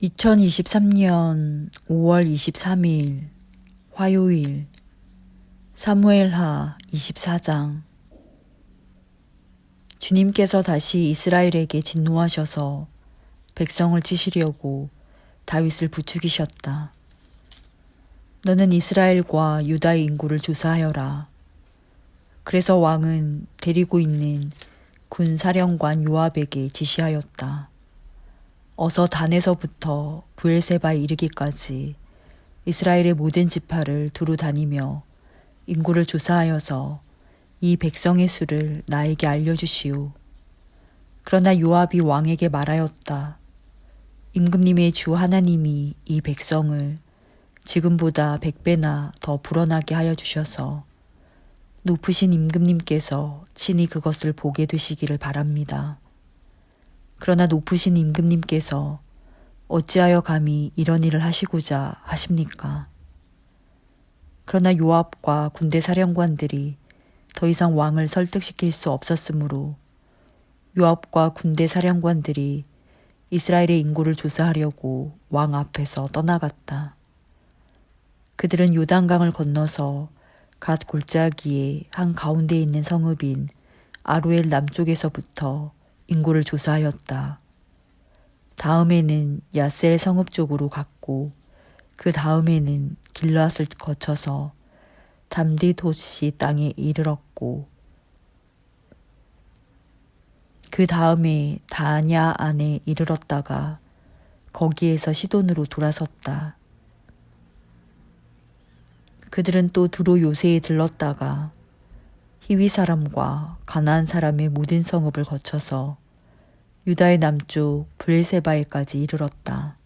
2023년 5월 23일 화요일 사무엘하 24장. 주님께서 다시 이스라엘에게 진노하셔서 백성을 치시려고 다윗을 부추기셨다. 너는 이스라엘과 유다의 인구를 조사하여라. 그래서 왕은 데리고 있는 군 사령관 요압에게 지시하였다. 어서 단에서부터 브엘세바에 이르기까지 이스라엘의 모든 지파를 두루 다니며 인구를 조사하여서 이 백성의 수를 나에게 알려주시오. 그러나 요압이 왕에게 말하였다. 임금님의 주 하나님이 이 백성을 지금보다 100배나 더 불어나게 하여 주셔서 높으신 임금님께서 친히 그것을 보게 되시기를 바랍니다. 그러나 높으신 임금님께서 어찌하여 감히 이런 일을 하시고자 하십니까? 그러나 요압과 군대 사령관들이 더 이상 왕을 설득시킬 수 없었으므로 요압과 군대 사령관들이 이스라엘의 인구를 조사하려고 왕 앞에서 떠나갔다. 그들은 요단강을 건너서 갓 골짜기의 한 가운데에 있는 성읍인 아로엘 남쪽에서부터 인구를 조사하였다. 다음에는 야셀 성읍 쪽으로 갔고 그 다음에는 길앗을 거쳐서 담디도시 땅에 이르렀고 그 다음에 다냐 안에 이르렀다가 거기에서 시돈으로 돌아섰다. 그들은 또 두로 요새에 들렀다가 히위 사람과 가나안 사람의 모든 성읍을 거쳐서 유다의 남쪽 브엘세바에까지 이르렀다.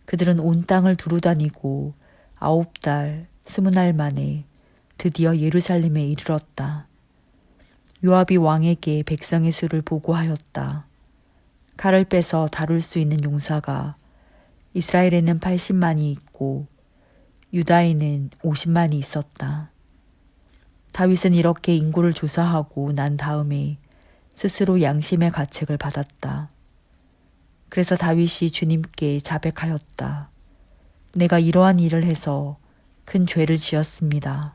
그들은 온 땅을 두루 다니고 9달 20날 만에 드디어 예루살렘에 이르렀다. 요압이 왕에게 백성의 수를 보고하였다. 칼을 빼서 다룰 수 있는 용사가 이스라엘에는 80만이 있고 유다에는 50만이 있었다. 다윗은 이렇게 인구를 조사하고 난 다음에 스스로 양심의 가책을 받았다. 그래서 다윗이 주님께 자백하였다. 내가 이러한 일을 해서 큰 죄를 지었습니다.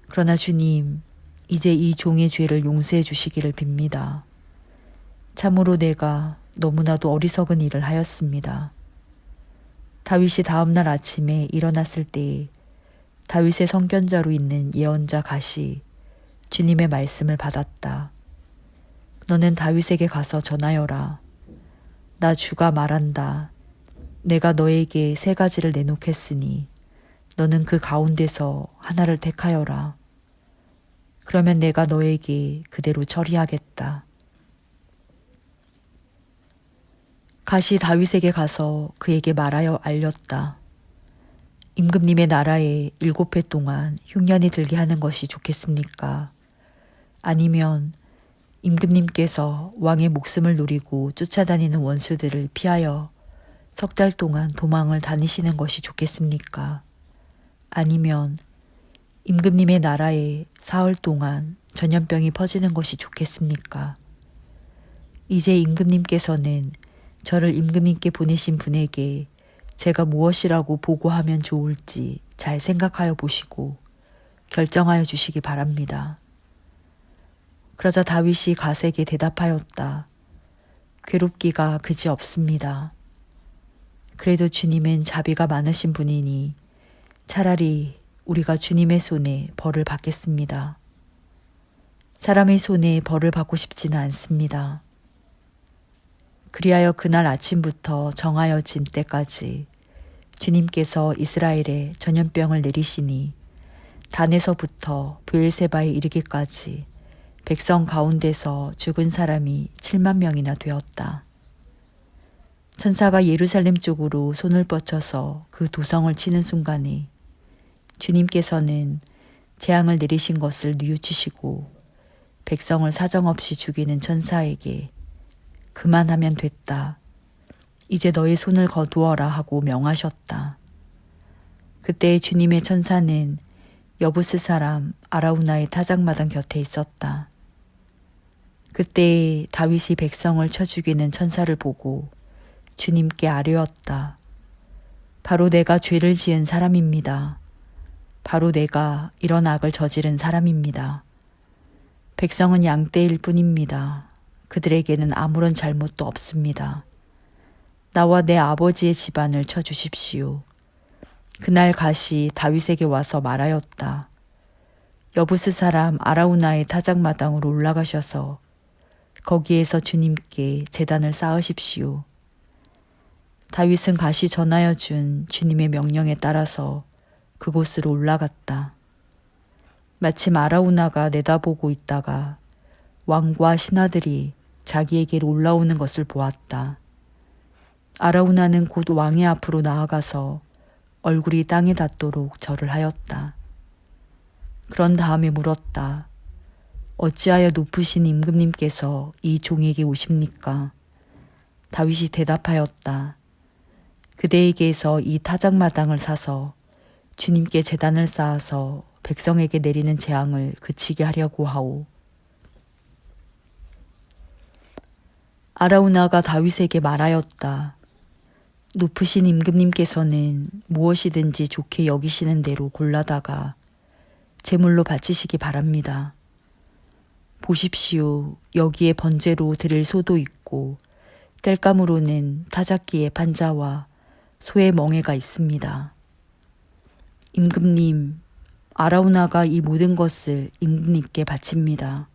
그러나 주님, 이제 이 종의 죄를 용서해 주시기를 빕니다. 참으로 내가 너무나도 어리석은 일을 하였습니다. 다윗이 다음날 아침에 일어났을 때에 다윗의 성견자로 있는 예언자 갓이 주님의 말씀을 받았다. 너는 다윗에게 가서 전하여라. 나 주가 말한다. 내가 너에게 3가지를 내놓겠으니 너는 그 가운데서 하나를 택하여라. 그러면 내가 너에게 그대로 처리하겠다. 갓이 다윗에게 가서 그에게 말하여 알렸다. 임금님의 나라에 7해 동안 흉년이 들게 하는 것이 좋겠습니까? 아니면 임금님께서 왕의 목숨을 노리고 쫓아다니는 원수들을 피하여 3달 동안 도망을 다니시는 것이 좋겠습니까? 아니면 임금님의 나라에 4흘 동안 전염병이 퍼지는 것이 좋겠습니까? 이제 임금님께서는 저를 임금님께 보내신 분에게 제가 무엇이라고 보고하면 좋을지 잘 생각하여 보시고 결정하여 주시기 바랍니다. 그러자 다윗이 갓에게 대답하였다. 괴롭기가 그지 없습니다. 그래도 주님은 자비가 많으신 분이니 차라리 우리가 주님의 손에 벌을 받겠습니다. 사람의 손에 벌을 받고 싶지는 않습니다. 그리하여 그날 아침부터 정하여진 때까지 주님께서 이스라엘에 전염병을 내리시니 단에서부터 브엘세바에 이르기까지 백성 가운데서 죽은 사람이 7만 명이나 되었다. 천사가 예루살렘 쪽으로 손을 뻗쳐서 그 도성을 치는 순간에 주님께서는 재앙을 내리신 것을 뉘우치시고 백성을 사정없이 죽이는 천사에게 그만하면 됐다. 이제 너의 손을 거두어라 하고 명하셨다. 그때 주님의 천사는 여부스 사람 아라우나의 타작마당 곁에 있었다. 그때 다윗이 백성을 쳐 죽이는 천사를 보고 주님께 아뢰었다. 바로 내가 죄를 지은 사람입니다. 바로 내가 이런 악을 저지른 사람입니다. 백성은 양떼일 뿐입니다. 그들에게는 아무런 잘못도 없습니다. 나와 내 아버지의 집안을 쳐주십시오. 그날 갓이 다윗에게 와서 말하였다. 여부스 사람 아라우나의 타작마당으로 올라가셔서 거기에서 주님께 제단을 쌓으십시오. 다윗은 갓이 전하여 준 주님의 명령에 따라서 그곳으로 올라갔다. 마침 아라우나가 내다보고 있다가 왕과 신하들이 자기에게로 올라오는 것을 보았다. 아라우나는 곧 왕의 앞으로 나아가서 얼굴이 땅에 닿도록 절을 하였다. 그런 다음에 물었다. 어찌하여 높으신 임금님께서 이 종에게 오십니까? 다윗이 대답하였다. 그대에게서 이 타작마당을 사서 주님께 제단을 쌓아서 백성에게 내리는 재앙을 그치게 하려고 하오. 아라우나가 다윗에게 말하였다. 높으신 임금님께서는 무엇이든지 좋게 여기시는 대로 골라다가 제물로 바치시기 바랍니다. 보십시오. 여기에 번제로 드릴 소도 있고 땔감으로는 타작기의 판자와 소의 멍에가 있습니다. 임금님, 아라우나가 이 모든 것을 임금님께 바칩니다.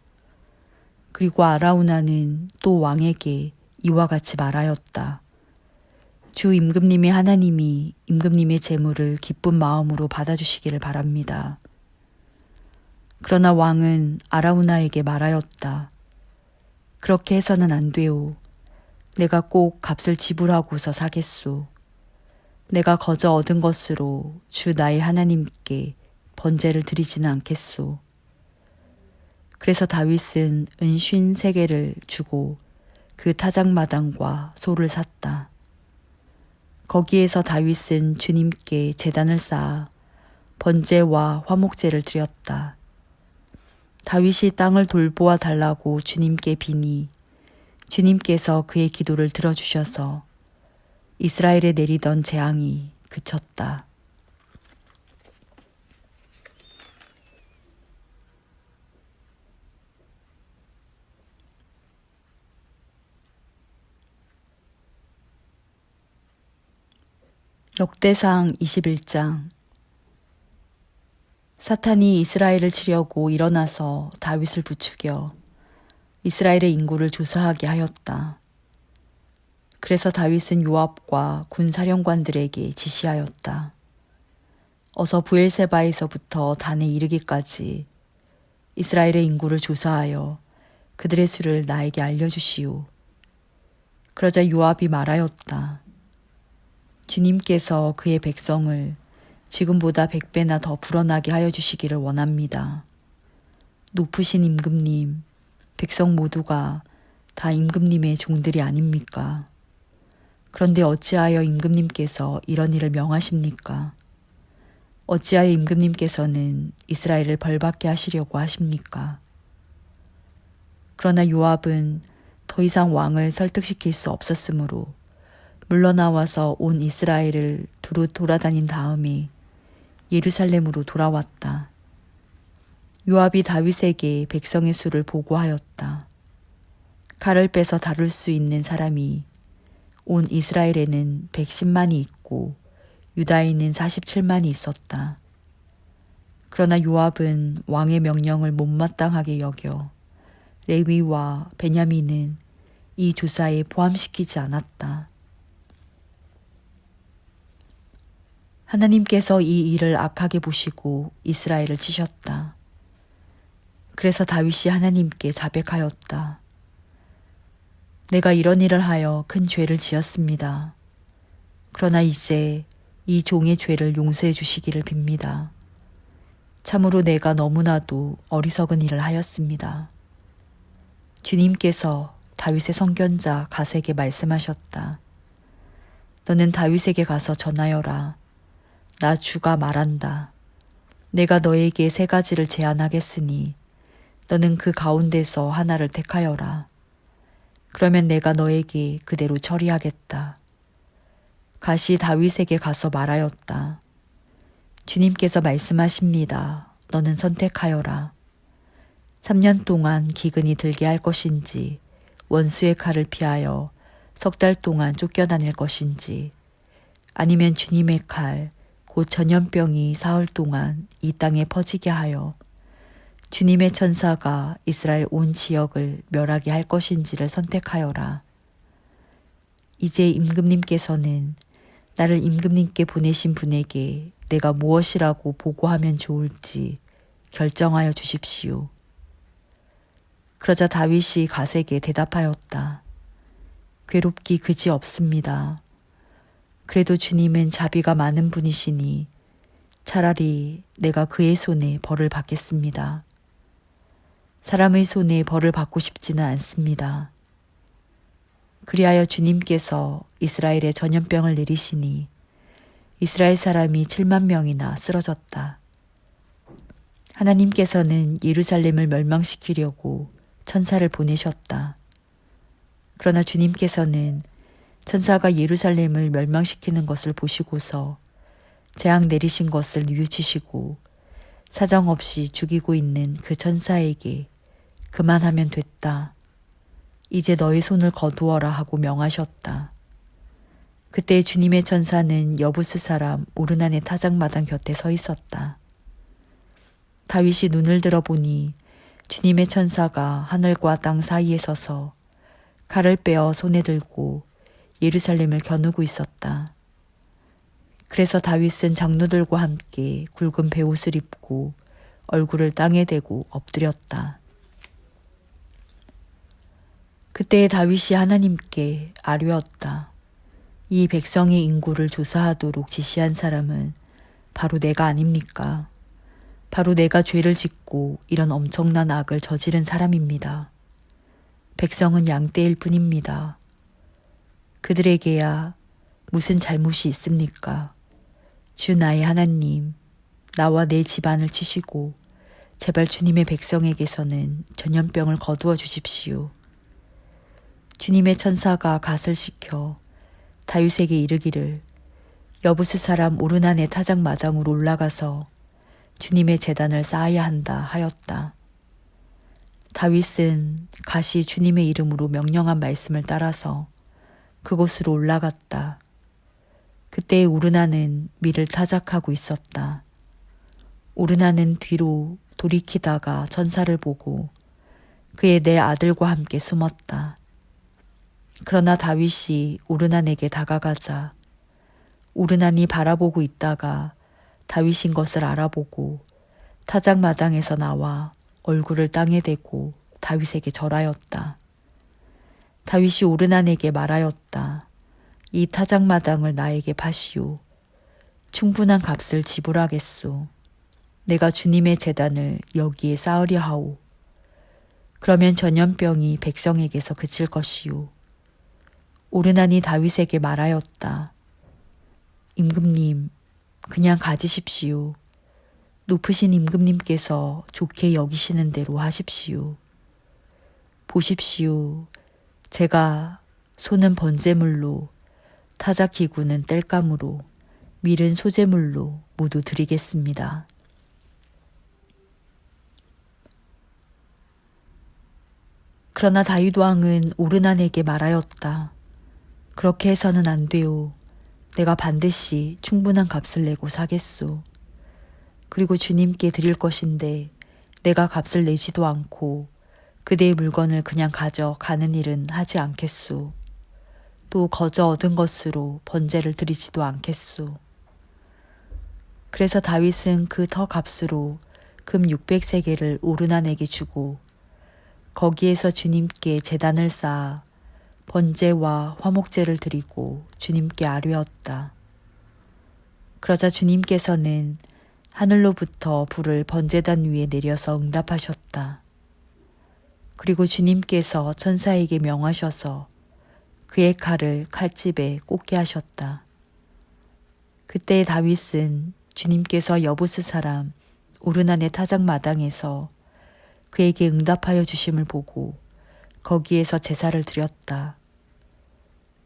그리고 아라우나는 또 왕에게 이와 같이 말하였다. 주 임금님의 하나님이 임금님의 제물을 기쁜 마음으로 받아주시기를 바랍니다. 그러나 왕은 아라우나에게 말하였다. 그렇게 해서는 안 되오. 내가 꼭 값을 지불하고서 사겠소. 내가 거저 얻은 것으로 주 나의 하나님께 번제를 드리지는 않겠소. 그래서 다윗은 은 53개를 주고 그 타작마당과 소를 샀다. 거기에서 다윗은 주님께 제단을 쌓아 번제와 화목제를 드렸다. 다윗이 땅을 돌보아 달라고 주님께 비니 주님께서 그의 기도를 들어주셔서 이스라엘에 내리던 재앙이 그쳤다. 역대상 21장. 사탄이 이스라엘을 치려고 일어나서 다윗을 부추겨 이스라엘의 인구를 조사하게 하였다. 그래서 다윗은 요압과 군사령관들에게 지시하였다. 어서 브엘세바에서부터 단에 이르기까지 이스라엘의 인구를 조사하여 그들의 수를 나에게 알려주시오. 그러자 요압이 말하였다. 주님께서 그의 백성을 지금보다 100배나 더 불어나게 하여 주시기를 원합니다. 높으신 임금님, 백성 모두가 다 임금님의 종들이 아닙니까? 그런데 어찌하여 임금님께서 이런 일을 명하십니까? 어찌하여 임금님께서는 이스라엘을 벌받게 하시려고 하십니까? 그러나 요압은 더 이상 왕을 설득시킬 수 없었으므로 물러나와서 온 이스라엘을 두루 돌아다닌 다음에 예루살렘으로 돌아왔다. 요압이 다윗에게 백성의 수를 보고하였다. 칼을 빼서 다룰 수 있는 사람이 온 이스라엘에는 110만이 있고 유다에는 47만이 있었다. 그러나 요압은 왕의 명령을 못마땅하게 여겨 레위와 베냐민은 이 조사에 포함시키지 않았다. 하나님께서 이 일을 악하게 보시고 이스라엘을 치셨다. 그래서 다윗이 하나님께 자백하였다. 내가 이런 일을 하여 큰 죄를 지었습니다. 그러나 이제 이 종의 죄를 용서해 주시기를 빕니다. 참으로 내가 너무나도 어리석은 일을 하였습니다. 주님께서 다윗의 선견자 갓에게 말씀하셨다. 너는 다윗에게 가서 전하여라. 나 주가 말한다. 내가 너에게 3가지를 제안하겠으니 너는 그 가운데서 하나를 택하여라. 그러면 내가 너에게 그대로 처리하겠다. 갓이 다윗에게 가서 말하였다. 주님께서 말씀하십니다. 너는 선택하여라. 3년 동안 기근이 들게 할 것인지 원수의 칼을 피하여 석 달 동안 쫓겨다닐 것인지 아니면 주님의 칼, 곧 전염병이 사흘 동안 이 땅에 퍼지게 하여 주님의 천사가 이스라엘 온 지역을 멸하게 할 것인지를 선택하여라. 이제 임금님께서는 나를 임금님께 보내신 분에게 내가 무엇이라고 보고하면 좋을지 결정하여 주십시오. 그러자 다윗이 갓에게 대답하였다. 괴롭기 그지 없습니다. 그래도 주님은 자비가 많은 분이시니 차라리 내가 그의 손에 벌을 받겠습니다. 사람의 손에 벌을 받고 싶지는 않습니다. 그리하여 주님께서 이스라엘에 전염병을 내리시니 이스라엘 사람이 7만 명이나 쓰러졌다. 하나님께서는 예루살렘을 멸망시키려고 천사를 보내셨다. 그러나 주님께서는 천사가 예루살렘을 멸망시키는 것을 보시고서 재앙 내리신 것을 뉘우치시고 사정없이 죽이고 있는 그 천사에게 그만하면 됐다. 이제 너의 손을 거두어라 하고 명하셨다. 그때 주님의 천사는 여부스 사람 오르난의 타작마당 곁에 서 있었다. 다윗이 눈을 들어보니 주님의 천사가 하늘과 땅 사이에 서서 칼을 빼어 손에 들고 예루살렘을 겨누고 있었다. 그래서 다윗은 장로들과 함께 굵은 베옷을 입고 얼굴을 땅에 대고 엎드렸다. 그때 다윗이 하나님께 아뢰었다. 이 백성의 인구를 조사하도록 지시한 사람은 바로 내가 아닙니까? 바로 내가 죄를 짓고 이런 엄청난 악을 저지른 사람입니다. 백성은 양떼일 뿐입니다. 그들에게야 무슨 잘못이 있습니까? 주 나의 하나님, 나와 내 집안을 치시고 제발 주님의 백성에게서는 전염병을 거두어 주십시오. 주님의 천사가 갓을 시켜 다윗에게 이르기를 여부스 사람 오르난의 타작 마당으로 올라가서 주님의 제단을 쌓아야 한다 하였다. 다윗은 갓이 주님의 이름으로 명령한 말씀을 따라서 그곳으로 올라갔다. 그때 오르나는 밀을 타작하고 있었다. 오르나는 뒤로 돌이키다가 천사를 보고 그의 네 아들과 함께 숨었다. 그러나 다윗이 오르난에게 다가가자 오르난이 바라보고 있다가 다윗인 것을 알아보고 타작 마당에서 나와 얼굴을 땅에 대고 다윗에게 절하였다. 다윗이 오르난에게 말하였다. 이 타작 마당을 나에게 파시오. 충분한 값을 지불하겠소. 내가 주님의 제단을 여기에 쌓으려 하오. 그러면 전염병이 백성에게서 그칠 것이오. 오르난이 다윗에게 말하였다. 임금님, 그냥 가지십시오. 높으신 임금님께서 좋게 여기시는 대로 하십시오. 보십시오. 제가 소는 번제물로, 타작 기구는 땔감으로, 밀은 소제물로 모두 드리겠습니다. 그러나 다윗 왕은 오르난에게 말하였다. 그렇게 해서는 안 돼요. 내가 반드시 충분한 값을 내고 사겠소. 그리고 주님께 드릴 것인데 내가 값을 내지도 않고 그대의 물건을 그냥 가져가는 일은 하지 않겠소. 또 거저 얻은 것으로 번제를 드리지도 않겠소. 그래서 다윗은 그 터 값으로 금 600세겔을 오르난에게 주고 거기에서 주님께 제단을 쌓아 번제와 화목제를 드리고 주님께 아뢰었다. 그러자 주님께서는 하늘로부터 불을 번제단 위에 내려서 응답하셨다. 그리고 주님께서 천사에게 명하셔서 그의 칼을 칼집에 꽂게 하셨다. 그때 다윗은 주님께서 여부스 사람 오르난의 타작 마당에서 그에게 응답하여 주심을 보고 거기에서 제사를 드렸다.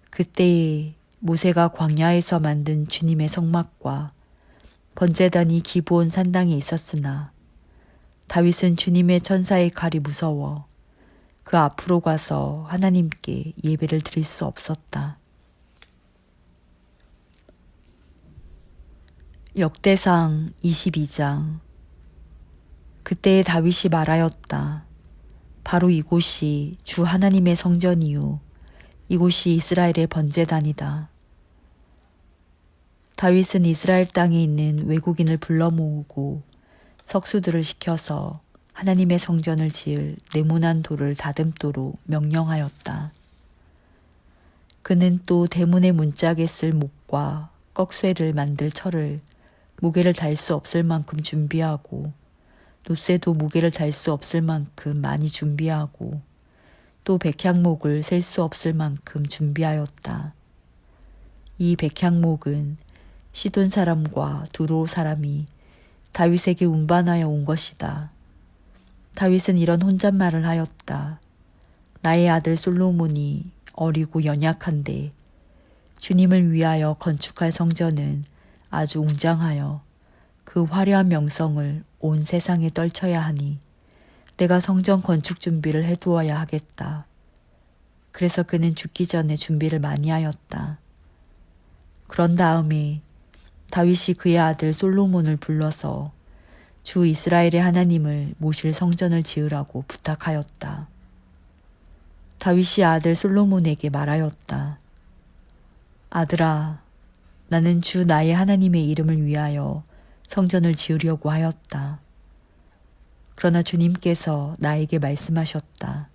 그때에 모세가 광야에서 만든 주님의 성막과 번제단이 기브온 산당에 있었으나 다윗은 주님의 천사의 칼이 무서워 그 앞으로 가서 하나님께 예배를 드릴 수 없었다. 역대상 22장. 그때에 다윗이 말하였다. 바로 이곳이 주 하나님의 성전이요 이곳이 이스라엘의 번제단이다. 다윗은 이스라엘 땅에 있는 외국인을 불러 모으고 석수들을 시켜서 하나님의 성전을 지을 네모난 돌을 다듬도록 명령하였다. 그는 또 대문의 문짝에 쓸 목과 꺽쇠를 만들 철을 무게를 달 수 없을 만큼 준비하고 놋쇠도 무게를 달 수 없을 만큼 많이 준비하고 또 백향목을 셀 수 없을 만큼 준비하였다. 이 백향목은 시돈 사람과 두로 사람이 다윗에게 운반하여 온 것이다. 다윗은 이런 혼잣말을 하였다. 나의 아들 솔로몬이 어리고 연약한데 주님을 위하여 건축할 성전은 아주 웅장하여 그 화려한 명성을 온 세상에 떨쳐야 하니 내가 성전 건축 준비를 해두어야 하겠다. 그래서 그는 죽기 전에 준비를 많이 하였다. 그런 다음에 다윗이 그의 아들 솔로몬을 불러서 주 이스라엘의 하나님을 모실 성전을 지으라고 부탁하였다. 다윗이 아들 솔로몬에게 말하였다. 아들아, 나는 주 나의 하나님의 이름을 위하여 성전을 지으려고 하였다. 그러나 주님께서 나에게 말씀하셨다.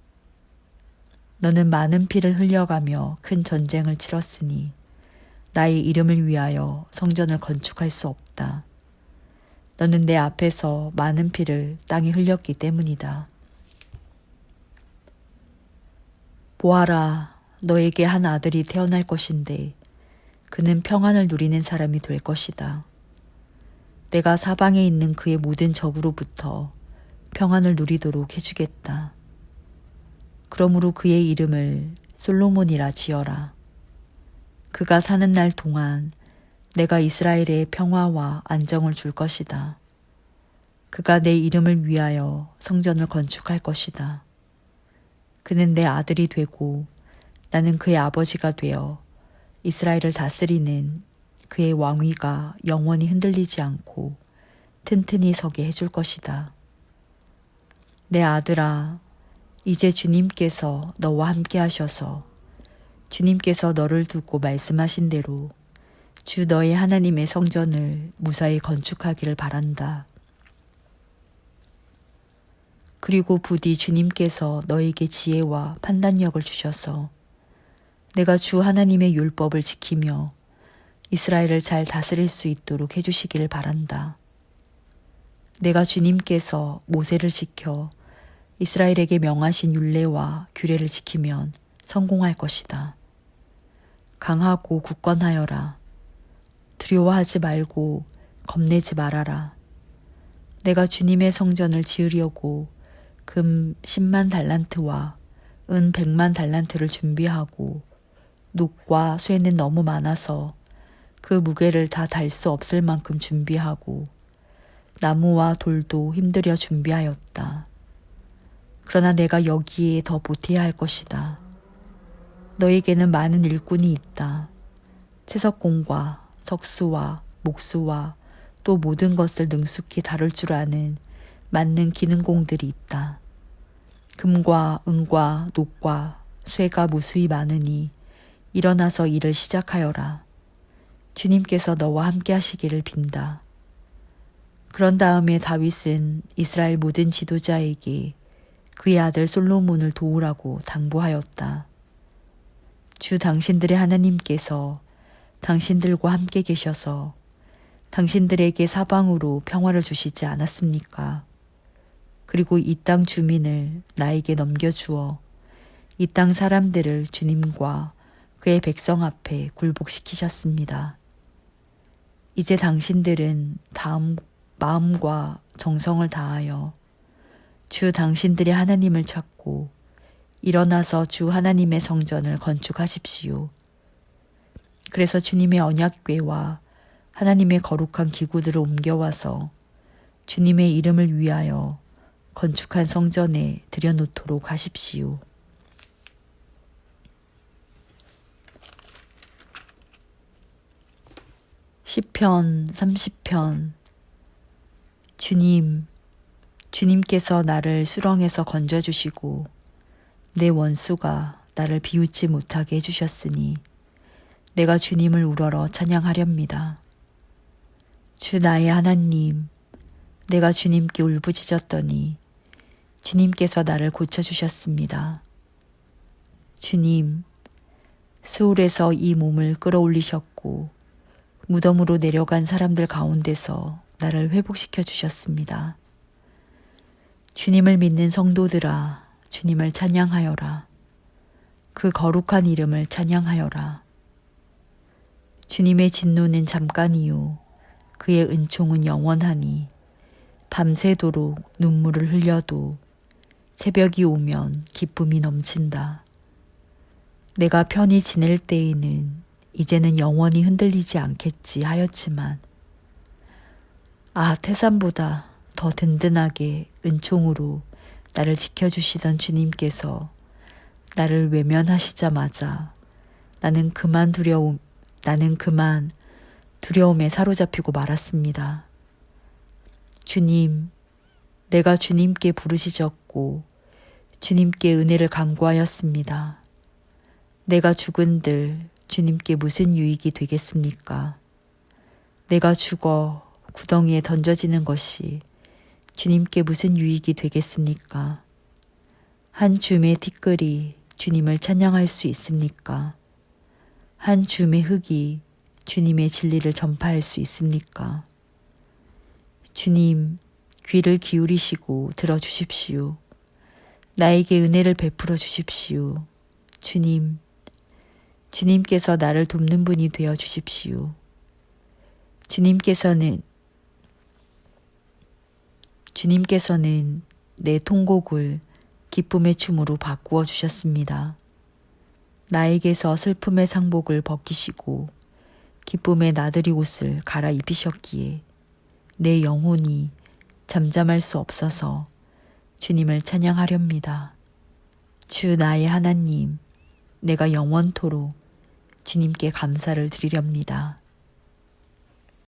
너는 많은 피를 흘려가며 큰 전쟁을 치렀으니 나의 이름을 위하여 성전을 건축할 수 없다. 너는 내 앞에서 많은 피를 땅에 흘렸기 때문이다. 보아라, 너에게 한 아들이 태어날 것인데 그는 평안을 누리는 사람이 될 것이다. 내가 사방에 있는 그의 모든 적으로부터 평안을 누리도록 해주겠다. 그러므로 그의 이름을 솔로몬이라 지어라. 그가 사는 날 동안 내가 이스라엘에 평화와 안정을 줄 것이다. 그가 내 이름을 위하여 성전을 건축할 것이다. 그는 내 아들이 되고 나는 그의 아버지가 되어 이스라엘을 다스리는 그의 왕위가 영원히 흔들리지 않고 튼튼히 서게 해줄 것이다. 내 아들아, 이제 주님께서 너와 함께 하셔서 주님께서 너를 두고 말씀하신 대로 주 너의 하나님의 성전을 무사히 건축하기를 바란다. 그리고 부디 주님께서 너에게 지혜와 판단력을 주셔서 내가 주 하나님의 율법을 지키며 이스라엘을 잘 다스릴 수 있도록 해주시기를 바란다. 내가 주님께서 모세를 지켜 이스라엘에게 명하신 율례와 규례를 지키면 성공할 것이다. 강하고 굳건하여라. 두려워하지 말고 겁내지 말아라. 내가 주님의 성전을 지으려고 금 10만 달란트와 은 100만 달란트를 준비하고 녹과 쇠는 너무 많아서 그 무게를 다 달 수 없을 만큼 준비하고 나무와 돌도 힘들여 준비하였다. 그러나 내가 여기에 더 보태야 할 것이다. 너에게는 많은 일꾼이 있다. 채석공과 석수와 목수와 또 모든 것을 능숙히 다룰 줄 아는 많은 기능공들이 있다. 금과 은과 녹과 쇠가 무수히 많으니 일어나서 일을 시작하여라. 주님께서 너와 함께 하시기를 빈다. 그런 다음에 다윗은 이스라엘 모든 지도자에게 그의 아들 솔로몬을 도우라고 당부하였다. 주 당신들의 하나님께서 당신들과 함께 계셔서 당신들에게 사방으로 평화를 주시지 않았습니까? 그리고 이 땅 주민을 나에게 넘겨주어 이 땅 사람들을 주님과 그의 백성 앞에 굴복시키셨습니다. 이제 당신들은 마음과 정성을 다하여 주 당신들의 하나님을 찾고 일어나서 주 하나님의 성전을 건축하십시오. 그래서 주님의 언약궤와 하나님의 거룩한 기구들을 옮겨와서 주님의 이름을 위하여 건축한 성전에 들여놓도록 하십시오. 시편 30편. 주님께서 나를 수렁에서 건져주시고 내 원수가 나를 비웃지 못하게 해주셨으니 내가 주님을 우러러 찬양하렵니다. 주 나의 하나님, 내가 주님께 울부짖었더니 주님께서 나를 고쳐주셨습니다. 주님, 스올에서 이 몸을 끌어올리셨고 무덤으로 내려간 사람들 가운데서 나를 회복시켜 주셨습니다. 주님을 믿는 성도들아, 주님을 찬양하여라. 그 거룩한 이름을 찬양하여라. 주님의 진노는 잠깐이요 그의 은총은 영원하니 밤새도록 눈물을 흘려도 새벽이 오면 기쁨이 넘친다. 내가 편히 지낼 때에는 이제는 영원히 흔들리지 않겠지 하였지만 태산보다 더 든든하게 은총으로 나를 지켜주시던 주님께서 나를 외면하시자마자 나는 그만 두려움에 사로잡히고 말았습니다. 주님, 내가 주님께 부르짖었고 주님께 은혜를 간구하였습니다. 내가 죽은들 주님께 무슨 유익이 되겠습니까? 내가 죽어 구덩이에 던져지는 것이 주님께 무슨 유익이 되겠습니까? 한 줌의 티끌이 주님을 찬양할 수 있습니까? 한 줌의 흙이 주님의 진리를 전파할 수 있습니까? 주님, 귀를 기울이시고 들어주십시오. 나에게 은혜를 베풀어 주십시오. 주님께서 나를 돕는 분이 되어 주십시오. 주님께서는 내 통곡을 기쁨의 춤으로 바꾸어 주셨습니다. 나에게서 슬픔의 상복을 벗기시고 기쁨의 나들이 옷을 갈아입히셨기에 내 영혼이 잠잠할 수 없어서 주님을 찬양하렵니다. 주 나의 하나님, 내가 영원토록 주님께 감사를 드리렵니다.